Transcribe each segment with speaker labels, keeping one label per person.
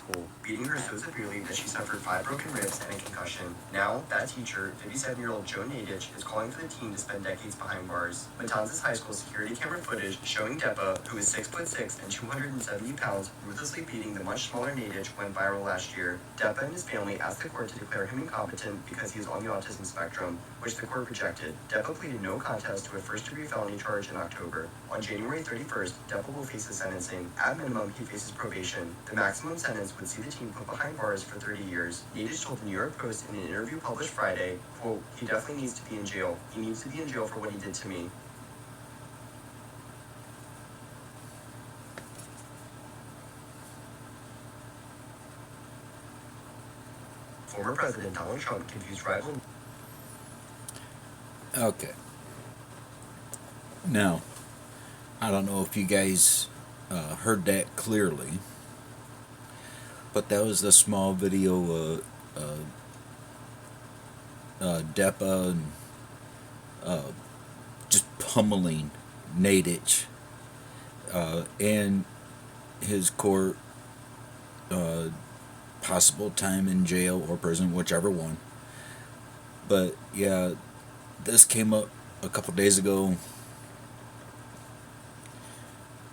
Speaker 1: school, beating her so severely that she suffered 5 broken ribs and a concussion. Now, that teacher, 57-year-old Joan is calling for the teen to spend decades behind bars. Matanzas High School security camera footage showing Depa, who is 6'6" and 270 pounds, ruthlessly beating the much smaller Nadich went viral last year. Depa and his family asked the court to declare him incompetent because he is on the autism spectrum, which the court rejected. Depa pleaded no contest to a first-degree felony charge in October. On January 31st, Depa will face his sentencing. At minimum, he faces probation. The maximum sentence would see the teen put behind bars for 30 years. Nadich told the New York Post in an interview published Friday, quote, "He definitely needs to be in jail. He needs to be in jail for what he did to me." Former President Donald Trump confused rival.
Speaker 2: Okay. Now, I don't know if you guys heard that clearly, but that was the small video Depa and just pummeling Nadich and his court, possible time in jail or prison, whichever one. But yeah, this came up a couple days ago.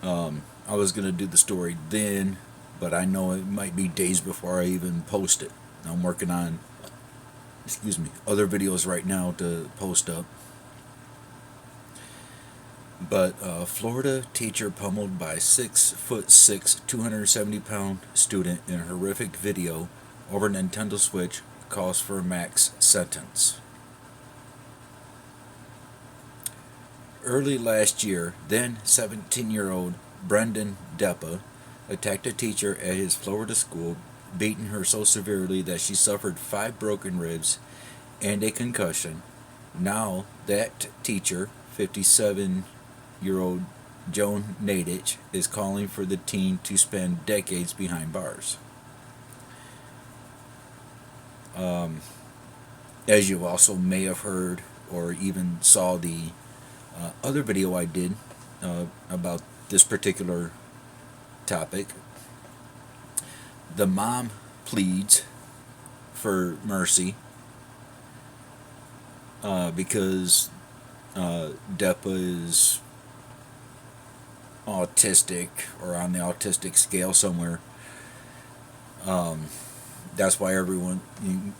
Speaker 2: I was gonna do the story then, but I know it might be days before I even post it. I'm working on, other videos right now to post up. But Florida teacher pummeled by 6'6", 270-pound student in a horrific video over Nintendo Switch calls for a max sentence. Early last year, then 17-year-old Brendan Depa attacked a teacher at his Florida school, beating her so severely that she suffered 5 broken ribs and a concussion. Now that teacher, 57-year-old Joan Nadich, is calling for the teen to spend decades behind bars. As you also may have heard or even saw the other video I did about this particular topic, the mom pleads for mercy because Depa is autistic or on the autistic scale somewhere. That's why everyone,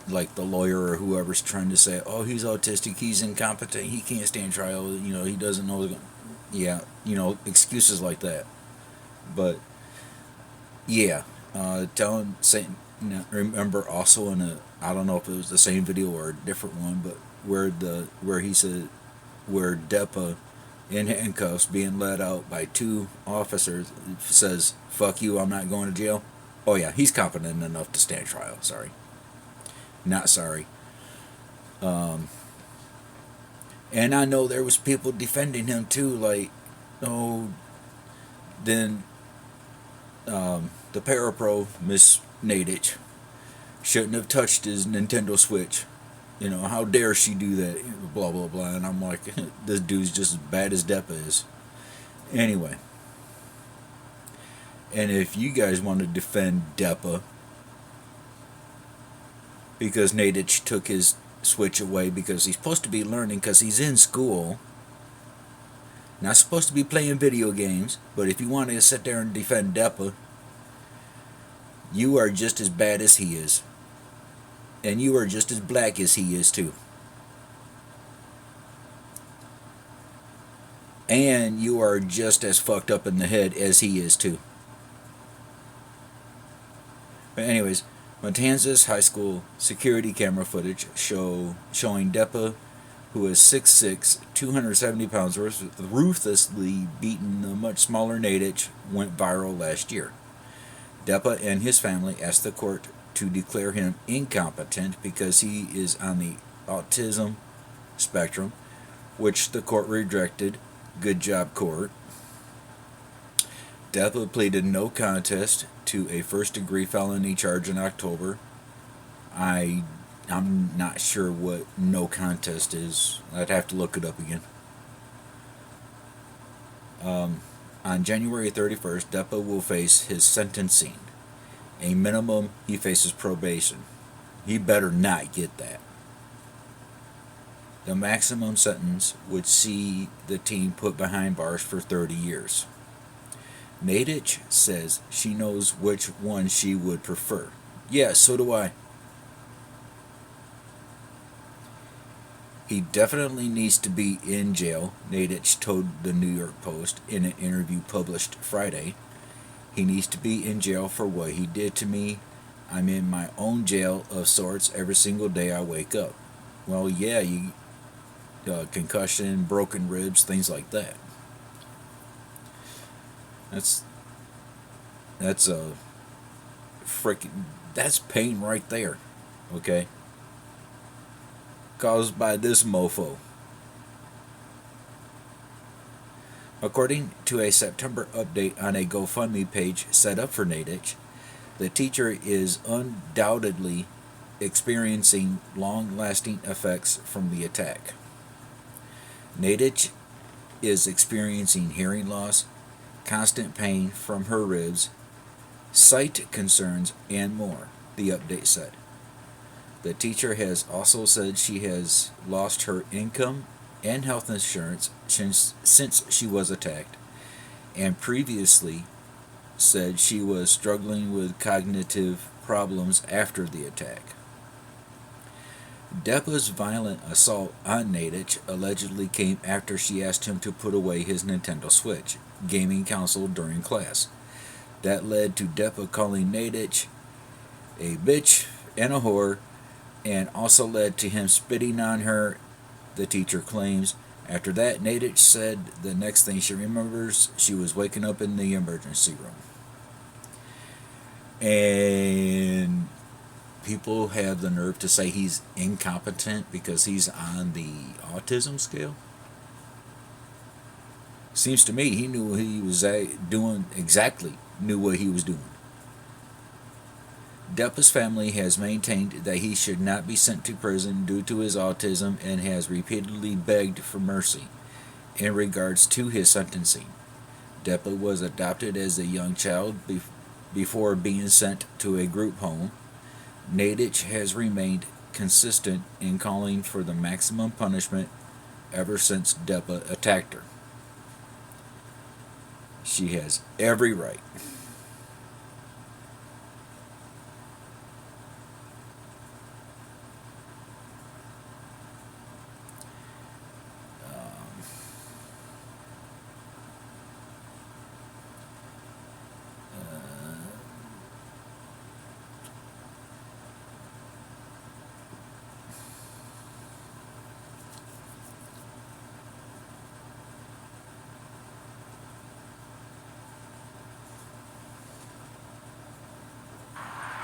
Speaker 2: like the lawyer or whoever's trying to say, "Oh, he's autistic, he's incompetent, he can't stand trial, he doesn't know." Yeah, excuses like that. But yeah, remember also in I don't know if it was the same video or a different one, but where he said, where Depa in handcuffs being led out by 2 officers says, "Fuck you, I'm not going to jail." Oh yeah, he's competent enough to stand trial. Sorry. Not sorry. And I know there was people defending him too, like, oh, then the parapro, Miss Nadich, shouldn't have touched his Nintendo Switch. How dare she do that? Blah, blah, blah. And I'm like, this dude's just as bad as Depa is. Anyway. And if you guys want to defend Depa because Nadich took his Switch away because he's supposed to be learning because he's in school, not supposed to be playing video games, but if you want to sit there and defend Depa, you are just as bad as he is. And you are just as black as he is too. And you are just as fucked up in the head as he is too. But anyways, Matanzas High School security camera footage showing Depa, who is 6'6", 270 pounds, ruthlessly beaten the much smaller Nadich, went viral last year. Depa and his family asked the court to declare him incompetent because he is on the autism spectrum, which the court rejected. Good job, court. Depa pleaded no contest to a first-degree felony charge in October. I'm not sure what no contest is. I'd have to look it up again. On January 31st, Depa will face his sentencing. A minimum, he faces probation. He better not get that. The maximum sentence would see the teen put behind bars for 30 years. Nadich says she knows which one she would prefer. Yeah, so do I. He definitely needs to be in jail, Nadich told the New York Post in an interview published Friday. He needs to be in jail for what he did to me. I'm in my own jail of sorts every single day I wake up. Well, yeah, you concussion, broken ribs, things like that. That's a freaking that's pain right there. Okay, caused by this mofo. According to a September update on a GoFundMe page set up for Nadich, the teacher is undoubtedly experiencing long-lasting effects from the attack. Nadich is experiencing hearing loss, constant pain from her ribs, sight concerns, and more, the update said. The teacher has also said she has lost her income and health insurance since she was attacked, and previously said she was struggling with cognitive problems after the attack. Depa's violent assault on Nadich allegedly came after she asked him to put away his Nintendo Switch gaming console during class. That led to Depa calling Nadich a bitch and a whore, and also led to him spitting on her, the teacher claims. After that, Nadich said the next thing she remembers, she was waking up in the emergency room. And people have the nerve to say he's incompetent because he's on the autism scale. Seems to me he knew what he was doing, exactly knew what he was doing. Depa's family has maintained that he should not be sent to prison due to his autism and has repeatedly begged for mercy in regards to his sentencing. Depa was adopted as a young child before being sent to a group home. Nadich has remained consistent in calling for the maximum punishment ever since Depa attacked her. She has every right.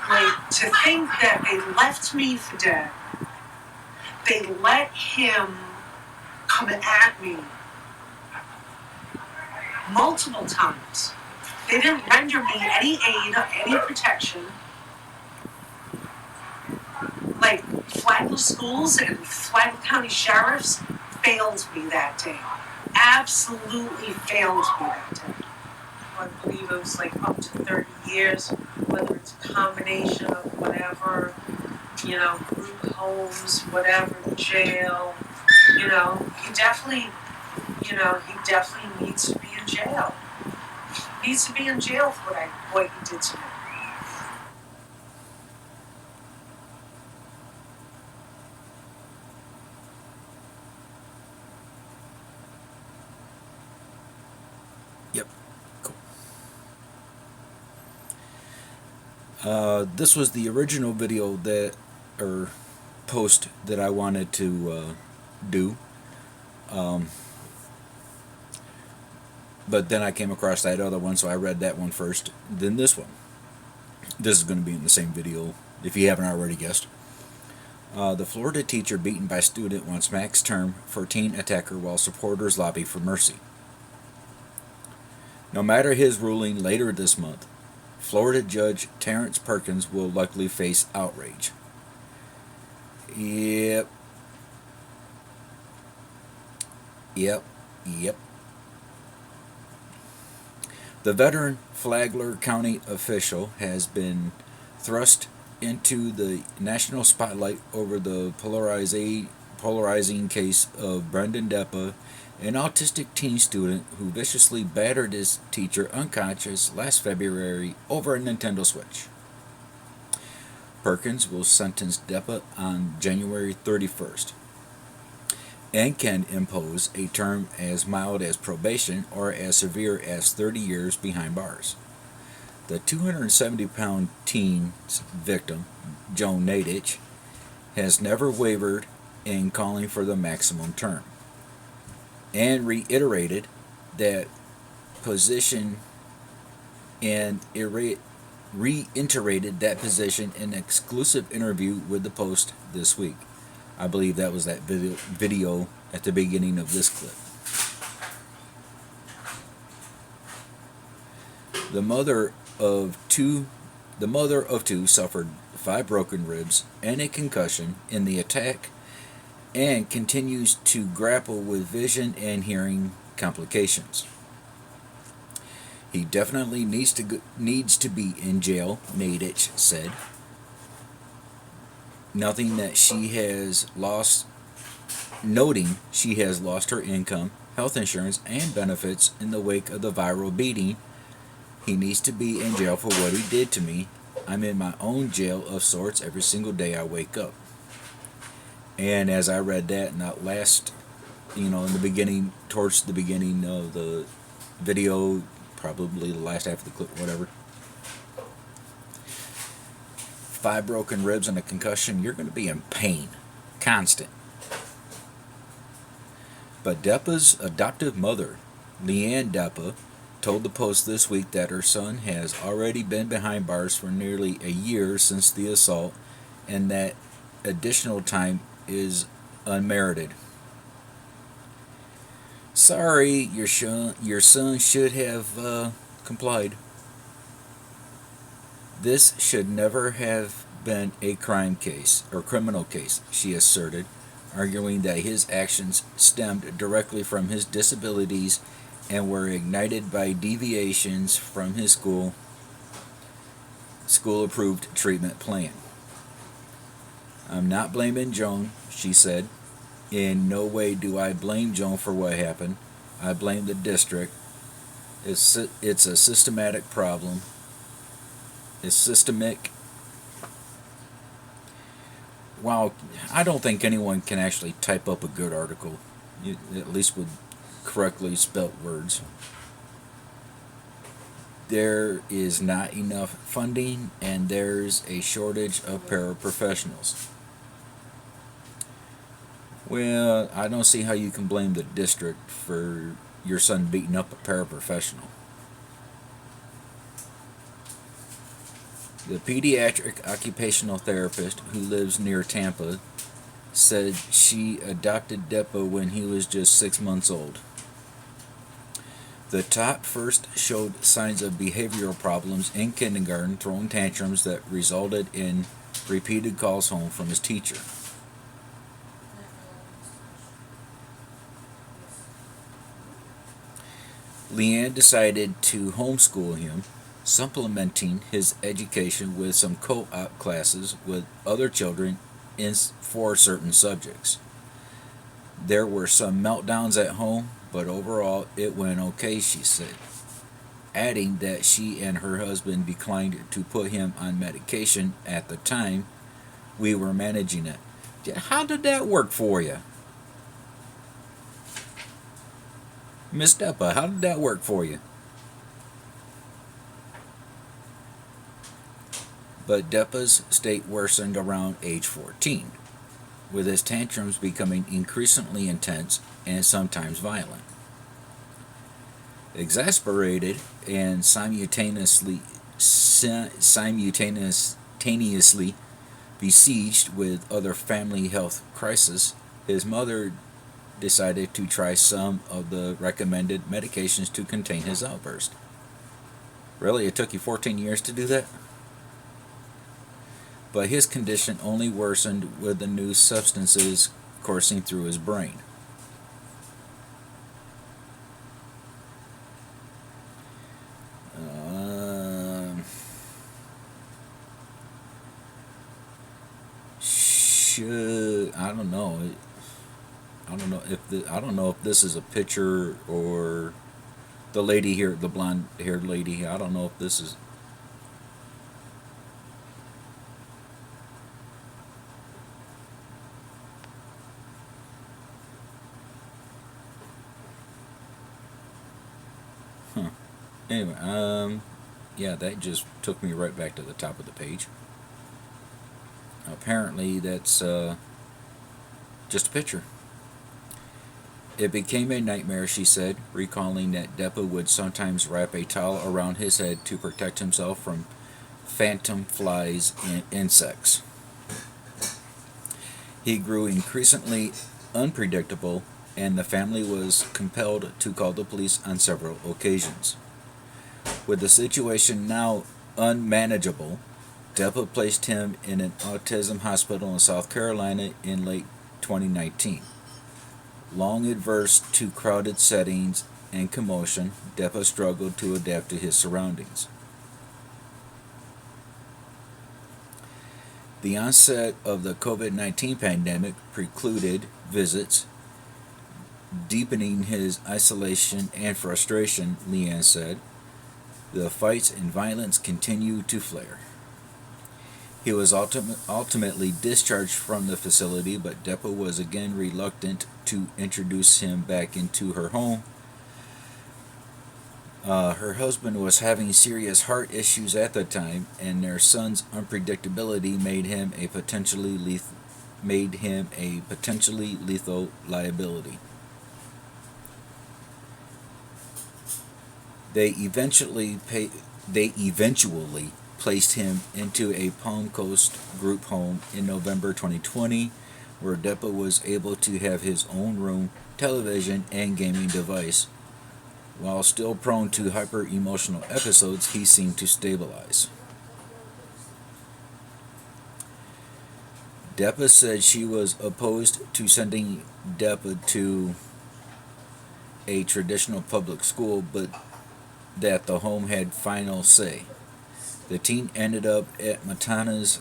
Speaker 3: Like, to think that they left me for dead. They let him come at me multiple times. They didn't render me any aid or any protection. Like, Flagler schools and Flagler County sheriffs failed me that day. Absolutely failed me that day. I believe it was like up to 30 years, whether it's a combination of whatever, group homes, whatever, jail, he definitely needs to be in jail. He needs to be in jail for what he did to me.
Speaker 2: Yep. This was the original video or post that I wanted to do. But then I came across that other one, so I read that one first, then this one. This is going to be in the same video, if you haven't already guessed. The Florida teacher beaten by student wants max term for teen attacker while supporters lobby for mercy. No matter his ruling later this month, Florida Judge Terrence Perkins will likely face outrage. Yep. The veteran Flagler County official has been thrust into the national spotlight over the polarizing case of Brendan Deppa, an autistic teen student who viciously battered his teacher unconscious last February over a Nintendo Switch. Perkins will sentence Deppa on January 31st and can impose a term as mild as probation or as severe as 30 years behind bars. The 270-pound teen's victim, Joan Nadich, has never wavered in calling for the maximum term and reiterated that position reiterated that position in an exclusive interview with the Post this week. I believe that was that video at the beginning of this clip. The mother of two suffered 5 broken ribs and a concussion in the attack and continues to grapple with vision and hearing complications. He definitely needs to be in jail, Nadich said, noting she has lost her income, health insurance, and benefits in the wake of the viral beating. He needs to be in jail for what he did to me. I'm in my own jail of sorts every single day I wake up. And as I read that in that last, towards the beginning of the video, probably the last half of the clip, whatever. 5 broken ribs and a concussion, you're going to be in pain. Constant. But Deppa's adoptive mother, Leanne Deppa, told the Post this week that her son has already been behind bars for nearly a year since the assault and that additional time is unmerited. Sorry, your son should have complied. This should never have been a crime case or criminal case, she asserted, arguing that his actions stemmed directly from his disabilities and were ignited by deviations from his school-approved treatment plan. I'm not blaming Joan, she said. In no way do I blame Joan for what happened. I blame the district. It's a systematic problem. It's systemic. While I don't think anyone can actually type up a good article, at least with correctly spelt words, there is not enough funding and there's a shortage of paraprofessionals. Well, I don't see how you can blame the district for your son beating up a paraprofessional. The pediatric occupational therapist who lives near Tampa said she adopted Deppa when he was just 6 months old. The tot first showed signs of behavioral problems in kindergarten, throwing tantrums that resulted in repeated calls home from his teacher. Leanne decided to homeschool him, supplementing his education with some co-op classes with other children for certain subjects. There were some meltdowns at home, but overall it went okay, she said, adding that she and her husband declined to put him on medication at the time. We were managing it. How did that work for you? Miss Deppa, how did that work for you? But Deppa's state worsened around age 14, with his tantrums becoming increasingly intense and sometimes violent. Exasperated and simultaneously besieged with other family health crises, his mother decided to try some of the recommended medications to contain his outburst. Really? It took you 14 years to do that? But his condition only worsened with the new substances coursing through his brain. should. I don't know. I don't know if this is a picture or the lady here, the blonde-haired lady. I don't know if this is. Huh. Anyway, yeah, that just took me right back to the top of the page. Apparently, that's just a picture. It became a nightmare, she said, recalling that Deppa would sometimes wrap a towel around his head to protect himself from phantom flies and insects. He grew increasingly unpredictable, and the family was compelled to call the police on several occasions. With the situation now unmanageable, Deppa placed him in an autism hospital in South Carolina in late 2019. Long adverse to crowded settings and commotion, Deppa struggled to adapt to his surroundings. The onset of the COVID-19 pandemic precluded visits, deepening his isolation and frustration, Leanne said. The fights and violence continue to flare. He was ultimately discharged from the facility, but Deppa was again reluctant to introduce him back into her home. Her husband was having serious heart issues at the time, and their son's unpredictability made him a potentially lethal liability. They eventually placed him into a Palm Coast group home in November 2020, where Deppa was able to have his own room, television, and gaming device. While still prone to hyper-emotional episodes, he seemed to stabilize. Deppa said she was opposed to sending Deppa to a traditional public school, but that the home had final say. The teen ended up at Matana's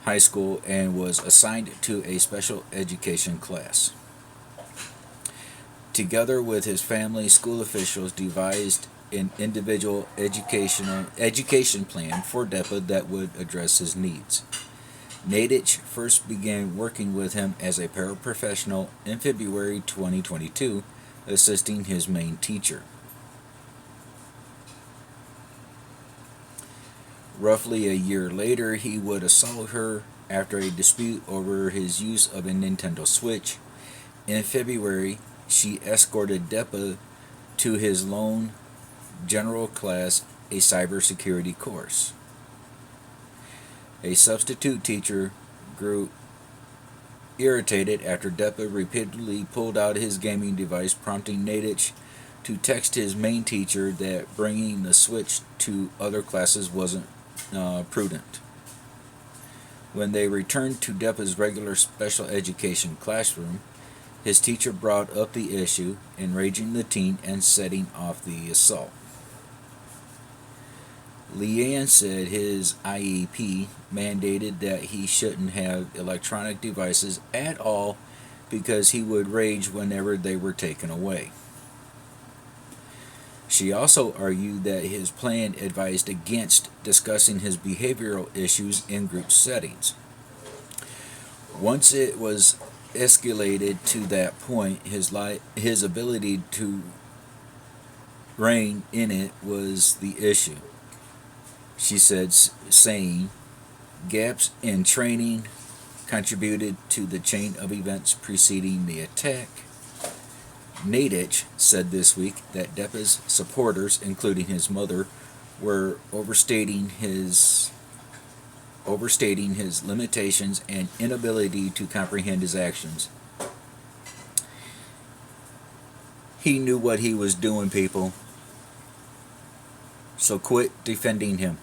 Speaker 2: High School and was assigned to a special education class. Together with his family, school officials devised an individual education plan for Deppa that would address his needs. Nadich first began working with him as a paraprofessional in February 2022, assisting his main teacher. Roughly a year later, he would assault her after a dispute over his use of a Nintendo Switch. In February, she escorted Deppa to his lone general class, a cybersecurity course. A substitute teacher grew irritated after Deppa repeatedly pulled out his gaming device, prompting Nadich to text his main teacher that bringing the Switch to other classes wasn't prudent. When they returned to Deppa's regular special education classroom, his teacher brought up the issue, enraging the teen and setting off the assault. Leanne said his IEP mandated that he shouldn't have electronic devices at all because he would rage whenever they were taken away. She also argued that his plan advised against discussing his behavioral issues in group settings. Once it was escalated to that point, his ability to rein in it was the issue. She said, saying, gaps in training contributed to the chain of events preceding the attack. Nadich said this week that Deppa's supporters, including his mother, were overstating his limitations and inability to comprehend his actions. He knew what he was doing, people. So quit defending him.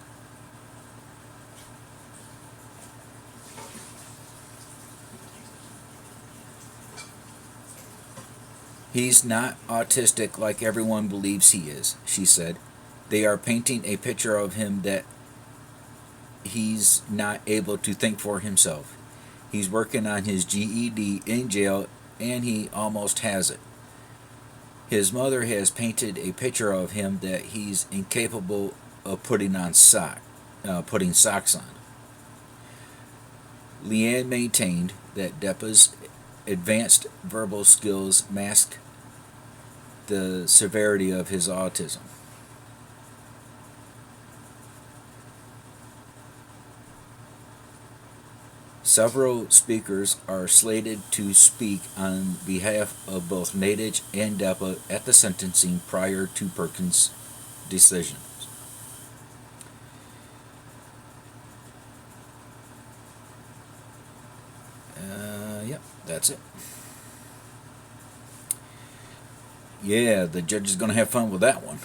Speaker 2: He's not autistic like everyone believes he is, she said. They are painting a picture of him that he's not able to think for himself. He's working on his GED in jail, and he almost has it. His mother has painted a picture of him that he's incapable of putting socks on. Leanne maintained that Depa's advanced verbal skills masked the severity of his autism. Several speakers are slated to speak on behalf of both Nadich and Depa at the sentencing prior to Perkins' decision. Yep, that's it. Yeah, the judge is going to have fun with that one.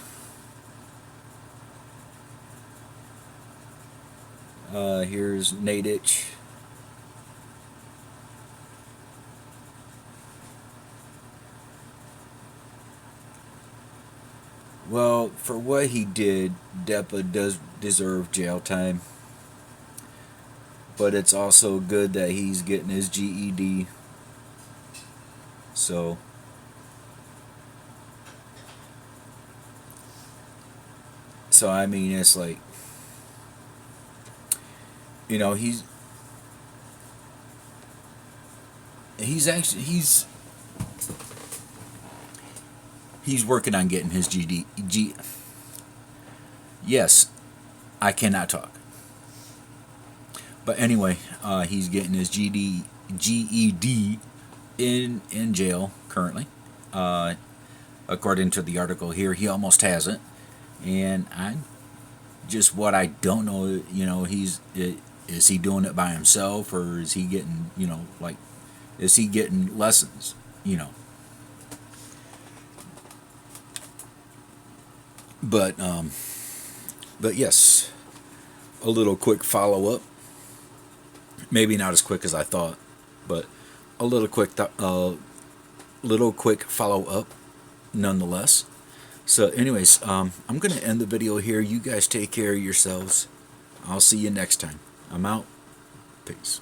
Speaker 2: Here's Nadich. Well, for what he did, Depa does deserve jail time. But it's also good that he's getting his GED. So I mean, it's like, you know, he's working on getting his GED. Yes, I cannot talk. But anyway, he's getting his GED in jail currently. According to the article here, he almost has it. And what I don't know, you know, is he doing it by himself, or is he getting, you know, like, is he getting lessons, you know? But yes, a little quick follow up. Maybe not as quick as I thought, but a little quick follow up nonetheless. So anyways, I'm going to end the video here. You guys take care of yourselves. I'll see you next time. I'm out. Peace.